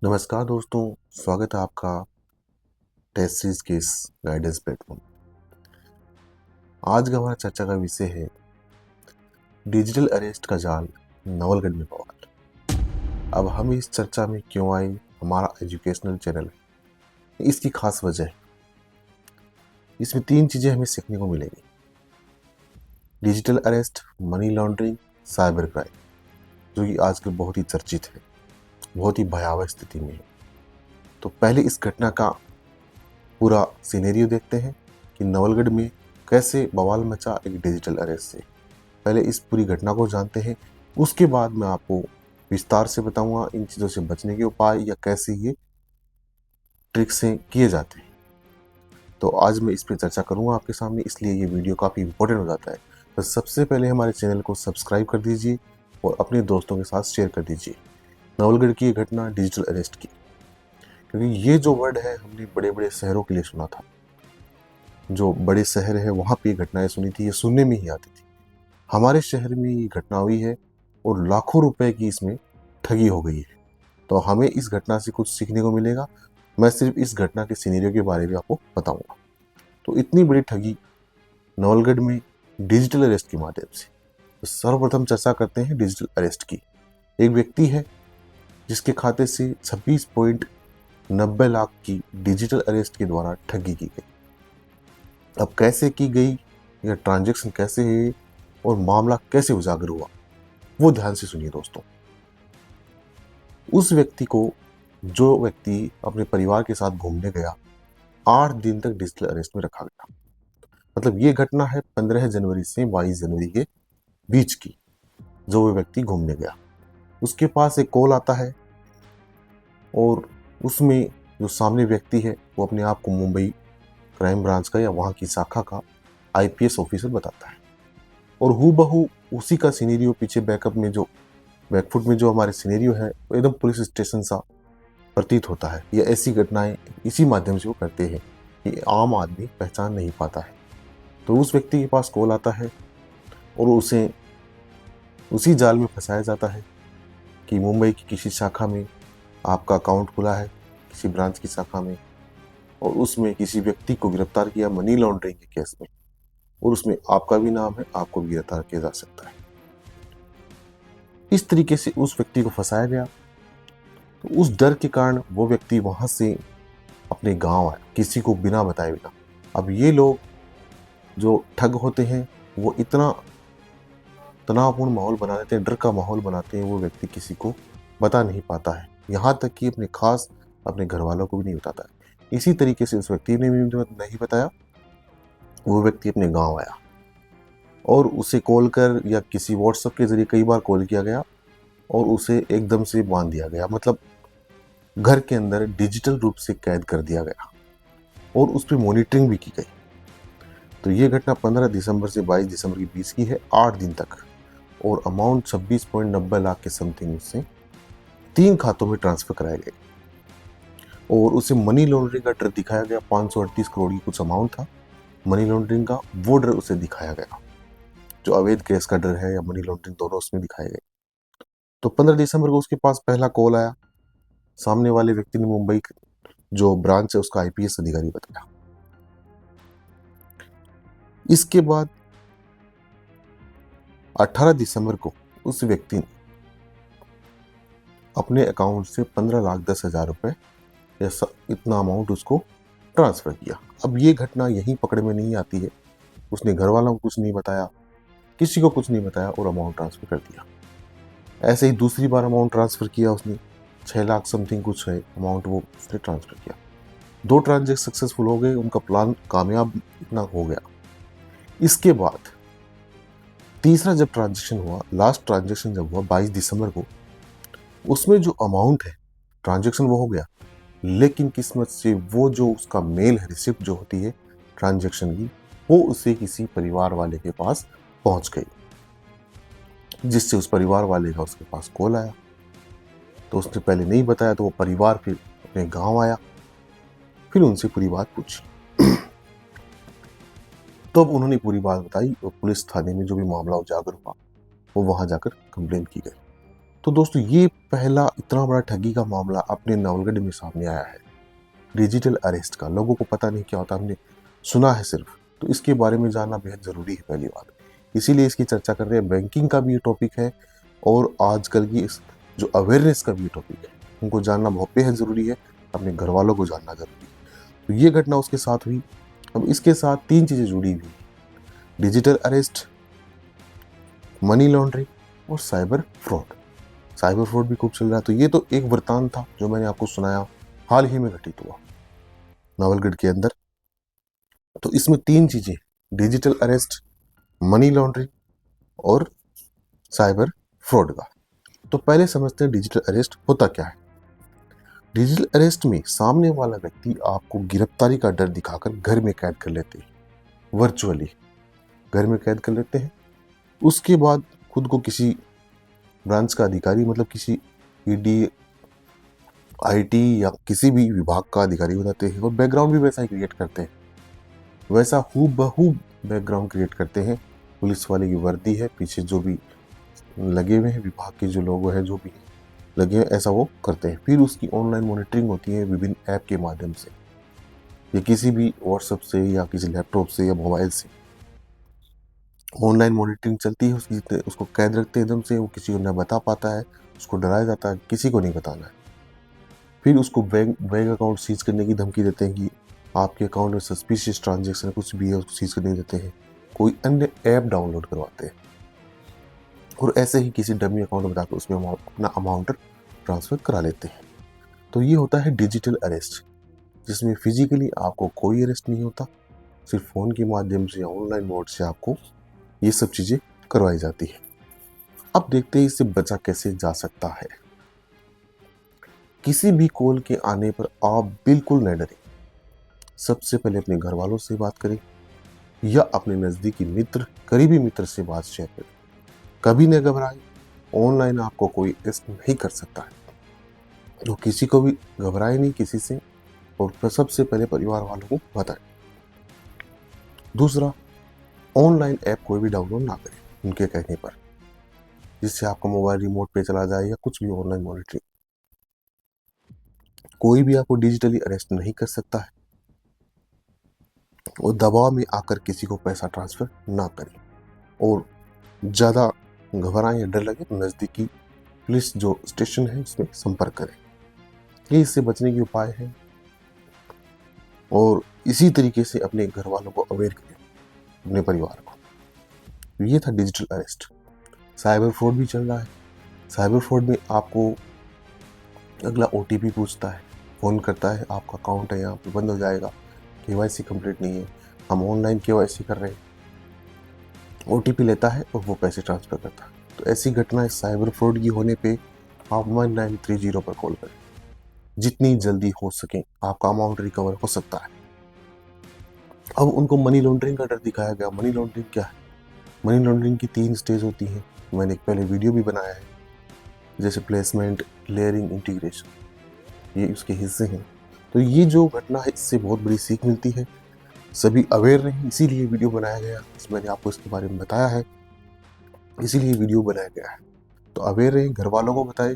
नमस्कार दोस्तों, स्वागत है आपका टेस्ट सीरीज के इस गाइडेंस प्लेटफॉर्म। आज का हमारा चर्चा का विषय है डिजिटल अरेस्ट का जाल, नवलगढ़ में बवाल। अब हम इस चर्चा में क्यों आए, हमारा एजुकेशनल चैनल है, इसकी खास वजह है। इसमें 3 चीज़ें हमें सीखने को मिलेंगी: digital arrest, money laundering, cyber crime, जो कि आजकल बहुत ही चर्चित है, बहुत ही भयावह स्थिति में है। तो पहले इस घटना का पूरा सिनेरियो देखते हैं कि नवलगढ़ में कैसे बवाल मचा एक डिजिटल अरेस्ट से। पहले इस पूरी घटना को जानते हैं, उसके बाद मैं आपको विस्तार से बताऊंगा इन चीज़ों से बचने के उपाय या कैसे ये ट्रिक से किए जाते हैं। तो आज मैं इस पर चर्चा करूंगा आपके सामने, इसलिए ये वीडियो काफ़ी इंपॉर्टेंट हो जाता है। तो सबसे पहले हमारे चैनल को सब्सक्राइब कर दीजिए और अपने दोस्तों के साथ शेयर कर दीजिए नवलगढ़ की ये घटना, डिजिटल अरेस्ट की। क्योंकि ये जो वर्ड है हमने बड़े बड़े शहरों के लिए सुना था, जो बड़े शहर है वहाँ पे ये घटनाएं सुनी थी, ये सुनने में ही आती थी। हमारे शहर में ये घटना हुई है और लाखों रुपए की इसमें ठगी हो गई है। तो हमें इस घटना से कुछ सीखने को मिलेगा। मैं सिर्फ इस घटना के सिनेरियो के बारे में आपको बताऊंगा। तो इतनी बड़ी ठगी नवलगढ़ में डिजिटल अरेस्ट के माध्यम से। तो सर्वप्रथम चर्चा करते हैं डिजिटल अरेस्ट की। एक व्यक्ति है जिसके खाते से 26.90 लाख की डिजिटल अरेस्ट के द्वारा ठगी की गई। अब कैसे की गई, या ट्रांजैक्शन कैसे है और मामला कैसे उजागर हुआ, वो ध्यान से सुनिए दोस्तों। उस व्यक्ति को, जो व्यक्ति अपने परिवार के साथ घूमने गया, 8 दिन तक डिजिटल अरेस्ट में रखा गया। मतलब ये घटना है 15 जनवरी से 22 जनवरी के बीच की, जो वो व्यक्ति घूमने गया। उसके पास एक कॉल आता है और उसमें जो सामने व्यक्ति है वो अपने आप को मुंबई क्राइम ब्रांच का या वहाँ की शाखा का IPS ऑफिसर बताता है। और हूबहू उसी का सिनेरियो पीछे बैकफुट में जो हमारे सिनेरियो है वो एकदम पुलिस स्टेशन सा प्रतीत होता है। या ऐसी घटनाएं इसी माध्यम से वो करते हैं कि आम आदमी पहचान नहीं पाता है। तो उस व्यक्ति के पास कॉल आता है और उसे उसी जाल में फंसाया जाता है कि मुंबई की किसी शाखा में आपका अकाउंट खुला है, किसी ब्रांच की शाखा में, और उसमें किसी व्यक्ति को गिरफ्तार किया मनी लॉन्ड्रिंग के केस में, और उसमें आपका भी नाम है, आपको भी गिरफ्तार किया जा सकता है। इस तरीके से उस व्यक्ति को फंसाया गया। तो उस डर के कारण वो व्यक्ति वहां से अपने गांव आया, किसी को बिना बताए बिना। अब ये लोग जो ठग होते हैं वो इतना तनावपूर्ण माहौल बना देते हैं, डर का माहौल बनाते हैं, वो व्यक्ति किसी को बता नहीं पाता है, यहाँ तक कि अपने घर वालों को भी नहीं बताता है। इसी तरीके से उस व्यक्ति ने भी नहीं बताया। वो व्यक्ति अपने गाँव आया और उसे कॉल कर या किसी व्हाट्सएप के जरिए कई बार कॉल किया गया और उसे एकदम से बांध दिया गया। मतलब घर के अंदर डिजिटल रूप से कैद कर दिया गया और उस पर मॉनिटरिंग भी की गई। तो ये घटना 15 दिसंबर से 22 दिसंबर के बीच की है, 8 दिन तक। और अमाउंट 26.90 लाख के समथिंग उससे 3 खातों में ट्रांसफर कराए गए और उसे मनी लॉन्ड्रिंग का डर दिखाया गया। 538 करोड़ की कुछ अमाउंट था मनी लॉन्ड्रिंग का, वो डर उसे दिखाया गया। जो अवैध केस का डर है या मनी लॉन्ड्रिंग, दोनों उसमें दिखाए गए। तो 15 दिसंबर को उसके पास पहला कॉल आया। सामने वाले व्यक्ति ने मुंबई जो ब्रांच है उसका IPS अधिकारी बताया। इसके बाद 18 दिसंबर को उस व्यक्ति ने अपने अकाउंट से 15,10,000 रुपए या इतना अमाउंट उसको ट्रांसफर किया। अब ये घटना यहीं पकड़ में नहीं आती है। उसने घर वालों को कुछ नहीं बताया, किसी को कुछ नहीं बताया और अमाउंट ट्रांसफर कर दिया। ऐसे ही दूसरी बार अमाउंट ट्रांसफर किया उसने, 6 लाख समथिंग कुछ है अमाउंट, वो उसने ट्रांसफर किया। 2 ट्रांजेक्शन सक्सेसफुल हो गए, उनका प्लान कामयाब इतना हो गया। इसके बाद तीसरा जब ट्रांजेक्शन हुआ, लास्ट ट्रांजेक्शन जब हुआ 22 दिसंबर को, उसमें जो अमाउंट है ट्रांजेक्शन वो हो गया, लेकिन किस्मत से वो जो उसका मेल है, रिसिप्ट जो होती है ट्रांजेक्शन की, वो उसे किसी परिवार वाले के पास पहुंच गई, जिससे उस परिवार वाले का उसके पास कॉल आया। तो उसने पहले नहीं बताया, तो वो परिवार फिर अपने गांव आया, फिर उनसे पूरी बात पूछी। तो अब उन्होंने पूरी बात बताई और पुलिस थाने में जो भी मामला उजागर हुआ वो वहां जाकर कंप्लेन की गई। तो दोस्तों ये पहला इतना बड़ा ठगी का मामला अपने नवलगढ़ में सामने आया है, डिजिटल अरेस्ट का। लोगों को पता नहीं क्या होता, हमने सुना है सिर्फ, तो इसके बारे में जानना बेहद ज़रूरी है पहली बात, इसीलिए इसकी चर्चा कर रहे हैं। बैंकिंग का भी ये टॉपिक है और आजकल की इस जो अवेयरनेस का भी ये टॉपिक है, उनको जानना बहुत बेहद ज़रूरी है, अपने घर वालों को जानना ज़रूरी है। तो ये घटना उसके साथ हुई। अब इसके साथ 3 चीज़ें जुड़ी हुई, डिजिटल अरेस्ट, मनी लॉन्ड्रिंग और साइबर फ्रॉड। साइबर फ्रॉड भी खूब चल रहा है। तो ये तो एक वृतांत था जो मैंने आपको सुनाया, हाल ही में घटित हुआ नवलगढ़ के अंदर। तो इसमें 3 चीजें, डिजिटल अरेस्ट, मनी लॉन्ड्रिंग और साइबर फ्रॉड का। तो पहले समझते हैं डिजिटल अरेस्ट होता क्या है। डिजिटल अरेस्ट में सामने वाला व्यक्ति आपको गिरफ्तारी का डर दिखाकर घर में कैद कर लेते हैं, वर्चुअली घर में कैद कर लेते हैं। उसके बाद खुद को किसी ब्रांच का अधिकारी, मतलब किसी ईडी, आईटी या किसी भी विभाग का अधिकारी बताते हैं और बैकग्राउंड भी वैसा ही क्रिएट करते हैं, वैसा हूबहू बैकग्राउंड क्रिएट करते हैं। पुलिस वाले की वर्दी है, पीछे जो भी लगे हुए हैं विभाग के जो लोग हैं, जो भी लगे हैं, ऐसा वो करते हैं। फिर उसकी ऑनलाइन मॉनिटरिंग होती है विभिन्न ऐप के माध्यम से, या किसी भी व्हाट्सएप से या किसी लैपटॉप से या मोबाइल से ऑनलाइन मॉनिटरिंग चलती है उसकी। उसको कैद रखते हैं एकदम से, वो किसी को न बता पाता है, उसको डराया जाता है, किसी को नहीं बताना है। फिर उसको बैंक अकाउंट सीज करने की धमकी देते हैं कि आपके अकाउंट में सस्पिशियस ट्रांजैक्शन कुछ भी है उसको सीज करने देते हैं। कोई अन्य ऐप डाउनलोड करवाते हैं और ऐसे ही किसी डमी अकाउंट बताकर उसमें अपना अमाउंट ट्रांसफ़र करा लेते हैं। तो ये होता है डिजिटल अरेस्ट, जिसमें फिजिकली आपको कोई अरेस्ट नहीं होता, सिर्फ फ़ोन के माध्यम से या ऑनलाइन मोड से आपको ये सब चीज़ें करवाई जाती है। अब देखते हैं इससे बचा कैसे जा सकता है। किसी भी कॉल के आने पर आप बिल्कुल न डरें। सबसे पहले अपने घर वालों से बात करें या अपने नज़दीकी मित्र, करीबी मित्र से बात शेयर करें। कभी न घबराएं, ऑनलाइन आपको कोई अरेस्ट नहीं कर सकता है, तो किसी को भी घबराए नहीं किसी से, और सबसे पहले परिवार वालों को बताएं। दूसरा, ऑनलाइन ऐप कोई भी डाउनलोड ना करें उनके कहने पर, जिससे आपका मोबाइल रिमोट पे चला जाए या कुछ भी ऑनलाइन मॉनिटरिंग। कोई भी आपको डिजिटली अरेस्ट नहीं कर सकता है, और दबाव में आकर किसी को पैसा ट्रांसफर ना करें, और ज़्यादा घबराएं या डर लगे तो नज़दीकी पुलिस जो स्टेशन है उसमें संपर्क करें। ये इससे बचने के उपाय हैं, और इसी तरीके से अपने घर वालों को अवेयर करें, अपने परिवार को। ये था डिजिटल अरेस्ट। साइबर फ्रॉड भी चल रहा है। साइबर फ्रॉड में आपको अगला ओटीपी पूछता है, फ़ोन करता है, आपका अकाउंट है यहाँ पे बंद हो जाएगा, केवाईसी कंप्लीट नहीं है, हम ऑनलाइन केवाईसी कर रहे हैं। ओटीपी लेता है और वो पैसे ट्रांसफ़र करता है। तो ऐसी घटनाएं साइबर फ्रॉड की होने पे आप 1930 पर कॉल करें, जितनी जल्दी हो सके आपका अमाउंट रिकवर हो सकता है। अब उनको मनी लॉन्ड्रिंग का डर दिखाया गया। मनी लॉन्ड्रिंग क्या है? मनी लॉन्ड्रिंग की 3 स्टेज होती हैं, मैंने एक पहले वीडियो भी बनाया है, जैसे प्लेसमेंट, लेयरिंग, इंटीग्रेशन, ये उसके हिस्से हैं। तो ये जो घटना है इससे बहुत बड़ी सीख मिलती है, सभी अवेयर रहें, इसीलिए वीडियो बनाया गया। मैंने आपको इसके बारे में बताया है, इसीलिए वीडियो बनाया गया है। तो अवेयर रहें, घर वालों को बताएं,